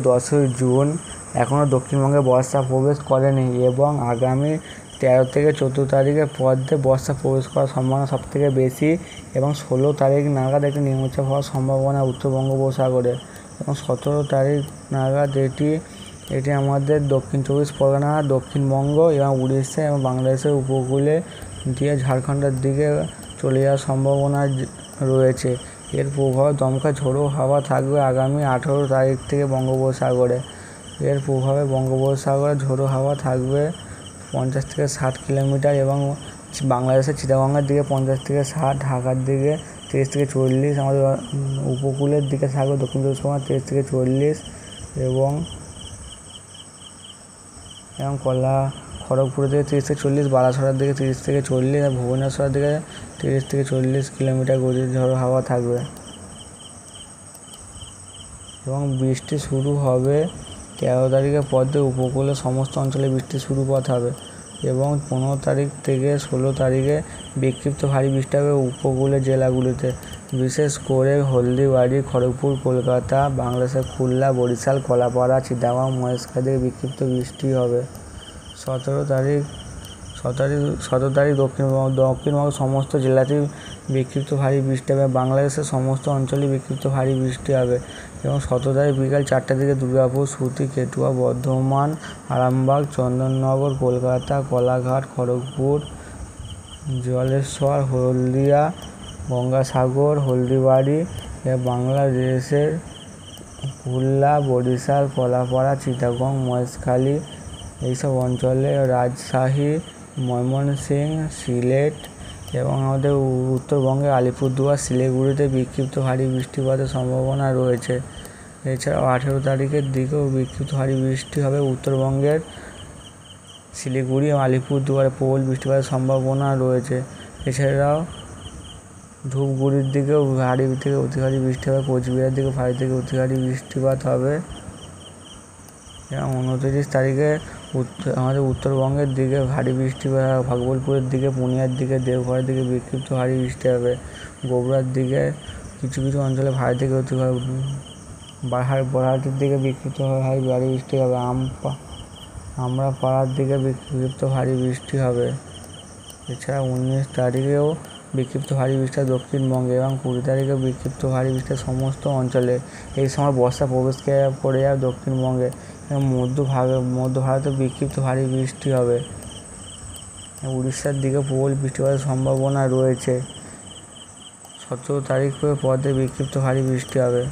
10ই June এখনও দক্ষিণবঙ্গে বর্ষা প্রবেশ করেনি এবং আগামী 13 থেকে 14 তারিখের মধ্যে বর্ষা প্রবেশ করার সম্ভাবনা সবথেকে বেশি এবং 16 তারিখ নাগাদ একটি নিম্নচাপ হওয়ার সম্ভাবনা উত্তর বঙ্গোপসাগরে এবং 17 তারিখ নাগাদ এটি আমাদের দক্ষিণ 24 পরগনা, দক্ষিণবঙ্গ এবং উড়িষ্যা এবং বাংলাদেশের উপকূলে দিয়ে ঝাড়খণ্ডের দিকে চলে যাওয়ার সম্ভাবনা রয়েছে। এর প্রভাবে দমকা ঝোড়ো হাওয়া থাকবে আগামী 18 তারিখ থেকে বঙ্গোপসাগরে। এর প্রভাবে বঙ্গোপসাগরে ঝোড়ো হাওয়া থাকবে 50 থেকে 60 কিলোমিটার এবং বাংলাদেশের চিটাগংয়ের দিকে 50 থেকে 60, ঢাকার দিকে 30 থেকে 40, আমাদের উপকূলের দিকে থাকবে দক্ষিণ 24 পরগনা 30 থেকে 40 এবং খড়গপুরের দিকে 30 থেকে 40, বালাসোরের দিকে 30 থেকে 40 আর ভুবনেশ্বরের দিকে 30 থেকে 40 কিলোমিটার গতির ঝোড়ো হাওয়া থাকবে এবং বৃষ্টি শুরু হবে 13 তারিখের পর থেকে উপকূলের সমস্ত অঞ্চলে বৃষ্টি শুরুপাত হবে এবং 15 তারিখ থেকে 16 তারিখে বিক্ষিপ্ত ভারী বৃষ্টি হবে উপকূলের জেলাগুলিতে, বিশেষ করে হলদিবাড়ি, খড়গপুর, কলকাতা, বাংলাদেশের খুলনা, বরিশাল, কলাপাড়া, চিটাগং, মহেশখালী দিকে বিক্ষিপ্ত বৃষ্টি হবে। 17 তারিখ দক্ষিণবঙ্গের সমস্ত জেলাতেই বিক্ষিপ্ত ভারী বৃষ্টি হবে, বাংলাদেশের সমস্ত অঞ্চলে বিক্ষিপ্ত ভারী বৃষ্টি হবে এবং 17 তারিখ বিকাল 4টার দিকে দুর্গাপুর, সুতি, কেটুয়া, বর্ধমান, আরামবাগ, চন্দননগর, কলকাতা, কোলাঘাট, খড়গপুর, জলেশ্বর, হলদিয়া, গঙ্গাসাগর, হলদিবাড়ি এবং বাংলাদেশের খুলনা, বরিশাল, কলাপাড়া, চিটাগং, মহেশখালী এইসব অঞ্চলে, রাজশাহী, ময়মনসিংহ, সিলেট এবং আমাদের উত্তরবঙ্গের আলিপুরদুয়ার, শিলিগুড়িতে বিক্ষিপ্ত ভারী বৃষ্টিপাতের সম্ভাবনা রয়েছে। এছাড়াও 18 তারিখের দিকেও বিক্ষিপ্ত ভারী বৃষ্টি হবে উত্তরবঙ্গের শিলিগুড়ি এবং আলিপুরদুয়ারে প্রবল বৃষ্টিপাতের সম্ভাবনা রয়েছে। এছাড়াও ধূপগুড়ির দিকেও ভারী থেকে অতি ভারী বৃষ্টি হবে, কোচবিহারের দিকে ভারী থেকে অতি ভারী বৃষ্টিপাত হবে এবং 29 তারিখে আমাদের উত্তরবঙ্গের দিকে ভারী বৃষ্টি, ভাগলপুরের দিকে, পুরুলিয়ার দিকে, দেওঘরের দিকে বিক্ষিপ্ত ভারী বৃষ্টি হবে, বগুড়ার দিকে কিছু কিছু অঞ্চলে ভারী থেকে অতি ভারী, বরহাটের দিকে বিক্ষিপ্ত ভারী বৃষ্টি হবে, আমরাপাড়ার দিকে বিক্ষিপ্ত ভারী বৃষ্টি হবে। এছাড়া 19 তারিখেও বিক্ষিপ্ত ভারী বৃষ্টি দক্ষিণবঙ্গে এবং 20 তারিখে বিক্ষিপ্ত ভারী বৃষ্টি সমস্ত অঞ্চলে। এই সময় বর্ষা প্রবেশ করে যাবে দক্ষিণবঙ্গে এবং মধ্য ভারতে বিক্ষিপ্ত ভারী বৃষ্টি হবে। উড়িষ্যার দিকে প্রবল বৃষ্টিপাতের সম্ভাবনা রয়েছে। 17 তারিখের পর থেকে বিক্ষিপ্ত ভারী বৃষ্টি হবে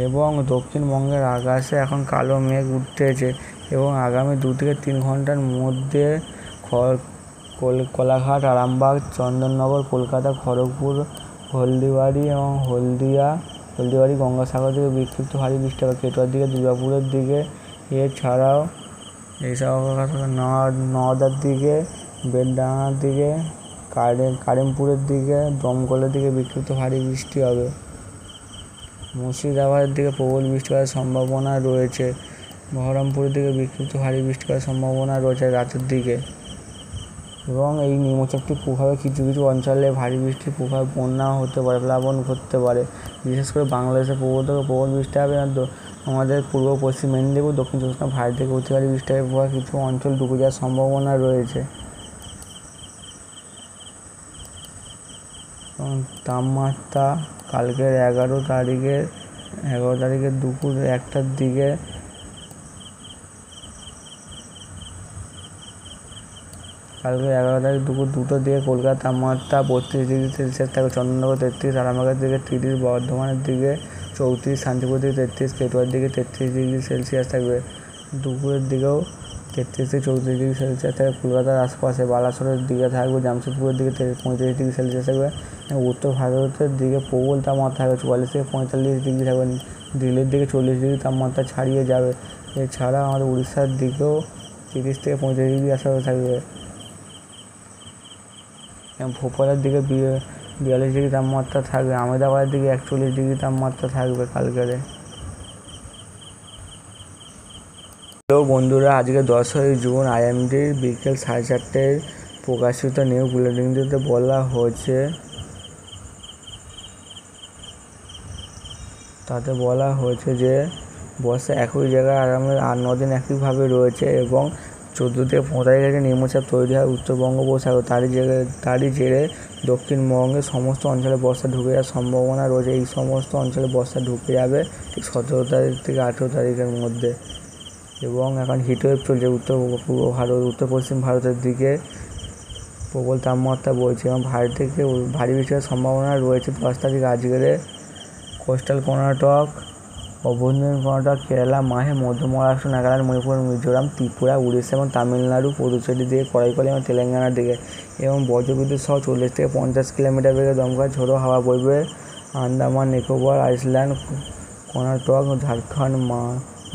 এবং দক্ষিণবঙ্গের আকাশে এখন কালো মেঘ উঠেছে এবং আগামী 2 থেকে 3 ঘন্টার মধ্যে কোলাঘাট, আরামবাগ, চন্দননগর, কলকাতা, খড়গপুর, হলদিবাড়ি এবং হলদিবাড়ি, গঙ্গাসাগর দিকে বিক্ষিপ্ত ভারী বৃষ্টি হবে, কেটুয়ার দিকে, দুর্গাপুরের দিকে, এছাড়াও এইসব নওদার দিকে, বেলডাঙার দিকে, কারিমপুরের দিকে, দমকলের দিকে বিক্ষিপ্ত ভারী বৃষ্টি হবে। মুর্শিদাবাদের দিকে প্রবল বৃষ্টিপাতের সম্ভাবনা রয়েছে, বহরমপুরের দিকে বিক্ষিপ্ত ভারী বৃষ্টিপাতের সম্ভাবনা রয়েছে রাতের দিকে এবং এই নিম্নচাপটির প্রভাবে কিছু কিছু অঞ্চলে ভারী বৃষ্টির প্রভাবে বন্যা হতে পারে, প্লাবন ঘটতে পারে। বিশেষ করে বাংলাদেশের পূর্ব থেকে প্রবল বৃষ্টি হবে আর আমাদের পূর্ব পশ্চিম মেদিনীপুর, দক্ষিণ চব্বিশ পরগনা ভারী থেকে অতি ভারী বৃষ্টির প্রভাবে কিছু অঞ্চল ডুবে যাওয়ার সম্ভাবনা রয়েছে এবং তাপমাত্রা কালকের 11 তারিখের দুপুর 1টার দিকে দুপুর 2টোর দিকে কলকাতার তাপমাত্রা 32 ডিগ্রি সেলসিয়াস থাকবে, চন্দননগর 33, আরামবাগের দিকে 30, বর্ধমানের দিকে 34, শান্তিপুর দিকে 33, কেটুয়ার দিকে 33 ডিগ্রি সেলসিয়াস থাকবে। দুপুরের দিকেও 33 থেকে 34 ডিগ্রি সেলসিয়াস থাকবে কলকাতার আশপাশে, বালাসোরের দিকে থাকবে, জামশেদপুরের দিকে 35 ডিগ্রি সেলসিয়াস থাকবে। উত্তর ভারতের দিকে প্রবল তাপমাত্রা থাকবে, 44 থেকে 45 ডিগ্রি থাকবে, দিল্লির দিকে 40 ডিগ্রি তাপমাত্রা ছাড়িয়ে যাবে। এছাড়া আমাদের উড়িষ্যার দিকেও 30 থেকে 35 ডিগ্রি আশেপাশে থাকবে এবং ভোপালের দিকে 42 ডিগ্রি তাপমাত্রা থাকবে, আহমেদাবাদের দিকে 41 ডিগ্রি তাপমাত্রা থাকবে কালকেরে। হ্যালো বন্ধুরা, আজকে 10ই জুন IMD বিকেল 4:30 প্রকাশিত নিউ বুলেটিনটিতে বলা হয়েছে, তাতে বলা হয়েছে যে বর্ষা একই জায়গায় আগামী 8-9 দিন একইভাবে রয়েছে এবং 14 থেকে 15 তারিখে নিম্নচাপ তৈরি হয় উত্তর বঙ্গোপসাগর। তারই জেরে দক্ষিণবঙ্গের সমস্ত অঞ্চলে বর্ষা ঢুকে যাওয়ার সম্ভাবনা রয়েছে। এই সমস্ত অঞ্চলে বর্ষা ঢুকে যাবে ঠিক 17 তারিখ থেকে 18 তারিখের মধ্যে। এবং এখন হিটওয়েভ চলছে উত্তর পশ্চিম ভারতের দিকে। প্রবল তাপমাত্রা বইছে এবং ভারী বৃষ্টির সম্ভাবনা রয়েছে 10 তারিখ আজকের। কোস্টাল কর্ণাটক, অভ্যন্তরীণ কর্ণাটক, কেরালা, মাহে, মধ্য মহারাষ্ট্র, নাগাল্যান্ড, মণিপুর, মিজোরাম, ত্রিপুরা, উড়িষ্যা এবং তামিলনাড়ু, পুদুচেরি দিকে, করাইকল এবং তেলেঙ্গানার দিকে এবং বজ্রবিদ্যুৎ সহ 40 থেকে 50 কিলোমিটার বেগে দমকা ঝোড়ো হাওয়া বইবে। আন্দামান নিকোবর, আইসল্যান্ড, কর্ণাটক, ঝাড়খণ্ড,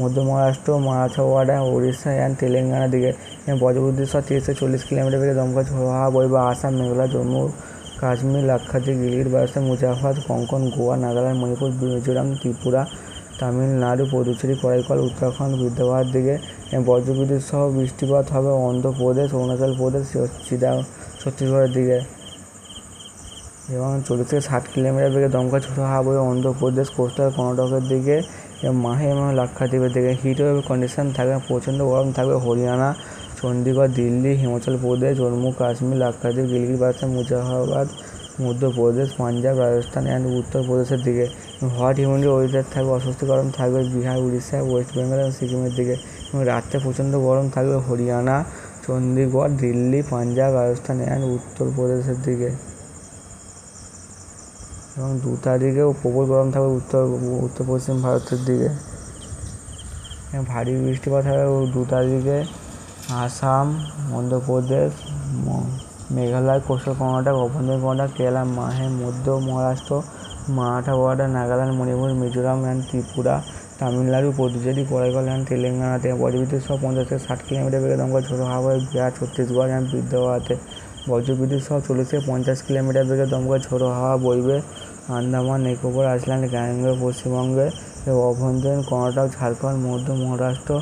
মধ্য মহারাষ্ট্র, মারাঠওয়াড়া, উড়িষ্যা এবং তেলেঙ্গানার দিকে এবং বজ্রবিদ্যুৎ সহ 30 থেকে 40 কিলোমিটার বেগে দমকা ঝোড়ো হাওয়া বইবে। আসাম, মেঘালয়, জম্মু কাশ্মীর, লাক্ষাদ্বীপ, গিলগিট বালতিস্তান, মুজাফরনাবাদ, কোঙ্কণ, গোয়া, নাগাল্যান্ড, মণিপুর, মিজোরাম, ত্রিপুরা, তামিলনাড়ু, পুদুচেরি, করাইকল, উত্তরাখণ্ড, বিদর্ভার দিকে বজ্রবিদ্যুৎ সহ বৃষ্টিপাত হবে। অন্ধ্রপ্রদেশ, অরুণাচল প্রদেশ, ছত্তিশগড়ের দিকে এবং 40 থেকে 60 কিলোমিটার বেগে দমকা ঝোড়ো হাওয়া বইবে অন্ধ্রপ্রদেশ, কোস্টাল কর্ণাটকের দিকে এবং মাহে এবং লাক্ষাদ্বীপের দিকে। হিটওয়েভ কন্ডিশন থাকবে, প্রচণ্ড গরম থাকবে হরিয়ানা, চণ্ডীগড়, দিল্লি, হিমাচল প্রদেশ, জম্মু কাশ্মীর, লাক্ষাদ্বীপ, গিলগিট বালতিস্তান, মুজাফরনাবাদ, মধ্যপ্রদেশ, পাঞ্জাব, রাজস্থান অ্যান্ড উত্তরপ্রদেশের দিকে। হট হিউমিডিটি ওয়েদার থাকবে, অস্বস্তি গরম থাকবে বিহার, উড়িষ্যা, ওয়েস্ট বেঙ্গল এবং সিকিমের দিকে এবং রাত্রে প্রচণ্ড গরম থাকবে হরিয়ানা, চণ্ডীগড়, দিল্লি, পাঞ্জাব, রাজস্থান অ্যান্ড উত্তরপ্রদেশের দিকে এবং 2 তারিখেও প্রবল গরম থাকবে উত্তর পশ্চিম ভারতের দিকে। ভারী বৃষ্টিপাত হবে 2 তারিখে আসাম, অন্ধ্রপ্রদেশ, মেঘালয়, কোস্টাল কর্ণাটক, অভ্যন্তরীণ কর্ণাটক, কেরালা, মাহে, মধ্য মহারাষ্ট্র, মারাঠওয়াড়া, নাগাল্যান্ড, মণিপুর, মিজোরাম অ্যান্ড ত্রিপুরা, তামিলনাড়ু, পুদুচেরি, করাইকল অ্যান্ড তেলেঙ্গানাতে বজ্রবিদ্যুৎ সহ 50 থেকে 60 কিলোমিটার বেগে দমকা ঝোড়ো হাওয়া বিহার, ছত্তিশগড় অ্যান্ড বিদর্ভাতে বজ্রবিদ্যুৎ সহ 40 থেকে 50 কিলোমিটার বেগে দমকা ঝোড়ো হাওয়া বইবে। আন্দামান নিকোবর, আইসল্যান্ড, গ্যাংগে, পশ্চিমবঙ্গে এবং অভ্যন্তরীণ কর্ণাটক, ঝাড়খণ্ড, মধ্য মহারাষ্ট্র,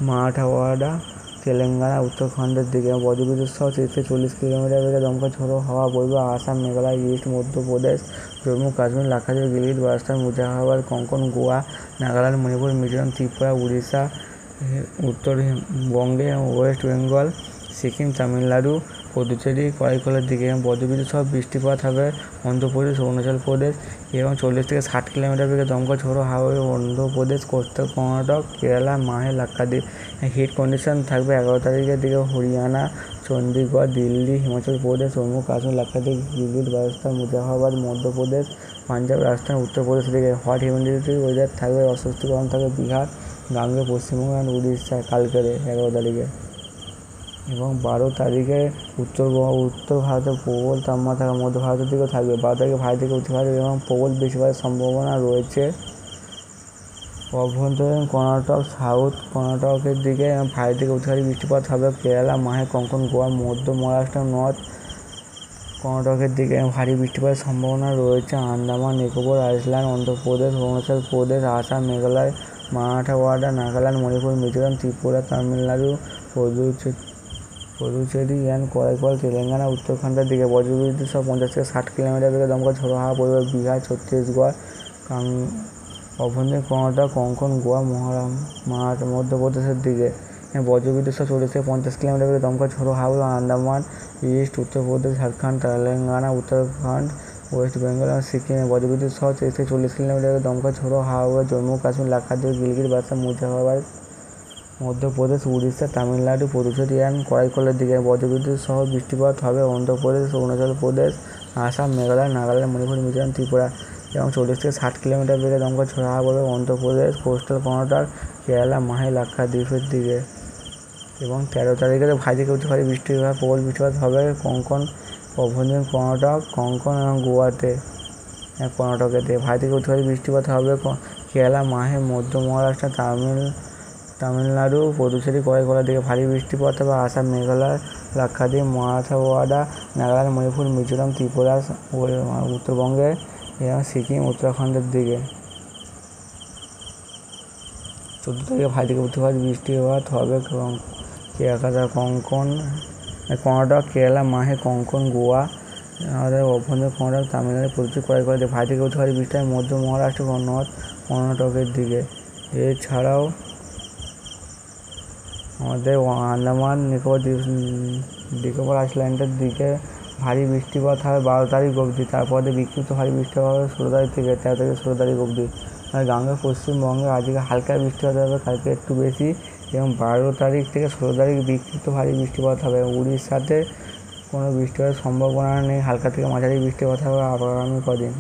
মারাঠওয়াড়া, তেলেঙ্গানা, উত্তরাখণ্ডের দিকে বজ্রবিদ্যুৎ সহ 30 থেকে 40 কিলোমিটার বেগে দমকা ঝোড়ো হাওয়া বইবে। আসাম, মেঘালয়, ইস্ট মধ্যপ্রদেশ, জম্মু কাশ্মীর, লাক্ষাদ্বীপ, গিলগিট বালতিস্তান, মুজাফরনাবাদ, কোঙ্কণ, গোয়া, নাগাল্যান্ড, মণিপুর, মিজোরাম, ত্রিপুরা, উড়িষ্যা, উত্তরবঙ্গে, ওয়েস্ট বেঙ্গল, সিকিম, তামিলনাড়ু, পুদুচেরি, করাইকলের দিকে এবং বজ্রবিদ্যুৎ সহ বৃষ্টিপাত হবে অন্ধ্রপ্রদেশ, অরুণাচল প্রদেশ এবং 40 থেকে 60 কিলোমিটার বেগে দমকা ঝোড়ো হাওয়া অন্ধ্রপ্রদেশ, কোস্টাল কর্ণাটক, কেরালা, মাহে, লাক্ষাদ্বীপ। হিট কন্ডিশন থাকবে 11 তারিখের দিকে হরিয়ানা, চণ্ডীগড়, দিল্লি, হিমাচল প্রদেশ, জম্মু কাশ্মীর, লাক্ষাদ্বীপ, গিলগিট বালতিস্তান, মুজাফরনাবাদ, মধ্যপ্রদেশ, পাঞ্জাব, রাজস্থান, উত্তরপ্রদেশের দিকে। হট হিউমিডিটি ওয়েদার থাকবে, অস্বস্তি গরম থাকবে বিহার, গাঙ্গে, পশ্চিমবঙ্গ এবং উড়িষ্যা কালকের 11 তারিখে এবং 12 তারিখে উত্তর ভারতের প্রবল তাপমাত্রা মধ্য ভারতের দিকেও থাকবে। 12 তারিখে ভারী থেকে অতি ভারী এবং প্রবল বৃষ্টিপাতের সম্ভাবনা রয়েছে অভ্যন্তরীণ কর্ণাটক, সাউথ কর্ণাটকের দিকে এবং ভারী থেকে অতি ভারী বৃষ্টিপাত হবে কেরালা, মাহে, কোঙ্কণ, গোয়া, মধ্য মহারাষ্ট্র, নর্থ কর্ণাটকের দিকে এবং ভারী বৃষ্টিপাতের সম্ভাবনা রয়েছে আন্দামান নিকোবর, আইসল্যান্ড, অন্ধ্রপ্রদেশ, অরুণাচল প্রদেশ, আসাম, মেঘালয়, মারাঠওয়াড়া, নাগাল্যান্ড, মণিপুর, মিজোরাম, ত্রিপুরা, তামিলনাড়ু, পুদুচেরি অ্যান্ড করাইকল, তেলেঙ্গানা, উত্তরাখণ্ডের দিকে বজ্রবিদ্যুৎ সহ 50 থেকে 60 কিলোমিটার বেগে দমকা ঝোড়ো হাওয়া বইবে বিহার, ছত্তিশগড়, অভ্যন্তরীণ কর্ণাটক, কোঙ্কণ, গোয়া, মধ্যপ্রদেশের দিকে বজ্রবিদ্যুৎ সহ 40 থেকে 50 কিলোমিটার বেগে দমকা ঝোড়ো হাওয়া আন্দামান, ইস্ট উত্তরপ্রদেশ, ঝাড়খণ্ড, তেলেঙ্গানা, উত্তরাখণ্ড, ওয়েস্ট বেঙ্গল এবং সিকিমে বজ্রবিদ্যুৎ সহ 30 থেকে 40 কিলোমিটার বেগে দমকা ঝোড়ো হাওয়া জম্মু কাশ্মীর, লাক্ষাদ্বীপ, গিলগিট বালতিস্তান, মুজাফরনাবাদ, মধ্যপ্রদেশ, উড়িষ্যা, তামিলনাড়ু, পুদুচেরি অ্যান্ড করাইকলের দিকে বজ্রবিদ্যুৎ সহ বৃষ্টিপাত হবে অন্ধ্রপ্রদেশ, অরুণাচল প্রদেশ, আসাম, মেঘালয়, নাগাল্যান্ড, মণিপুর, মিজোরাম, ত্রিপুরা এবং 40 থেকে 60 কিলোমিটার বেগে দমকা ঝোড়ো হাওয়া বইবে অন্ধ্রপ্রদেশ, কোস্টাল কর্ণাটক, কেরালা, মাহে, লাক্ষাদ্বীপের দিকে এবং 13 তারিখে ভারী থেকে অতি ভারী বৃষ্টিপাত প্রবল বৃষ্টিপাত হবে কোঙ্কণ, অভ্যন্তরীণ কর্ণাটক, কোঙ্কণ এবং গোয়াতে কর্ণাটকেতে ভারী থেকে অতি ভারী বৃষ্টিপাত হবে কেরালা, মাহে, মধ্য মহারাষ্ট্র, তামিলনাড়ু, পুদুচেরি, করাইকলের দিকে ভারী বৃষ্টিপাত হবে আসাম, মেঘালয়, লাক্ষাদ্বীপ, মারাঠওয়াড়া, নাগাল্যান্ড, মণিপুর, মিজোরাম, ত্রিপুরা, উত্তরবঙ্গে এবং সিকিম, উত্তরাখণ্ডের দিকে। 14 তারিখে ভারী থেকে অতি ভারী বৃষ্টিপাত হবে কোঙ্কণ, কর্ণাটক, কেরালা, মাহে, কোঙ্কণ, গোয়া, আমাদের অভ্যন্তর কর্ণাটক, তামিলনাড়ু প্রচুর করে ভারী থেকে অতি ভারী বৃষ্টি হয় মধ্য মহারাষ্ট্র, নর্থ কর্ণাটকের দিকে। এছাড়াও আমাদের আন্দামান নিকোবর আইল্যান্ডের দিকে ভারী বৃষ্টিপাত হবে 12 তারিখ অবধি। তারপরে বিক্ষিপ্ত ভারী বৃষ্টিপাত হবে 16 তারিখ থেকে 13 থেকে 16 তারিখ অবধি। আর গাঙ্গে পশ্চিমবঙ্গে আজকে হালকা বৃষ্টিপাত হবে, কালকে একটু বেশি, এবং 12 তারিখ থেকে 16 তারিখ বিক্ষিপ্ত ভারী বৃষ্টিপাত হবে। উড়িষ্যাতে কোনো বৃষ্টিপাতের সম্ভাবনা নেই, হালকা থেকে মাঝারি বৃষ্টিপাত হবে আগামী কদিন।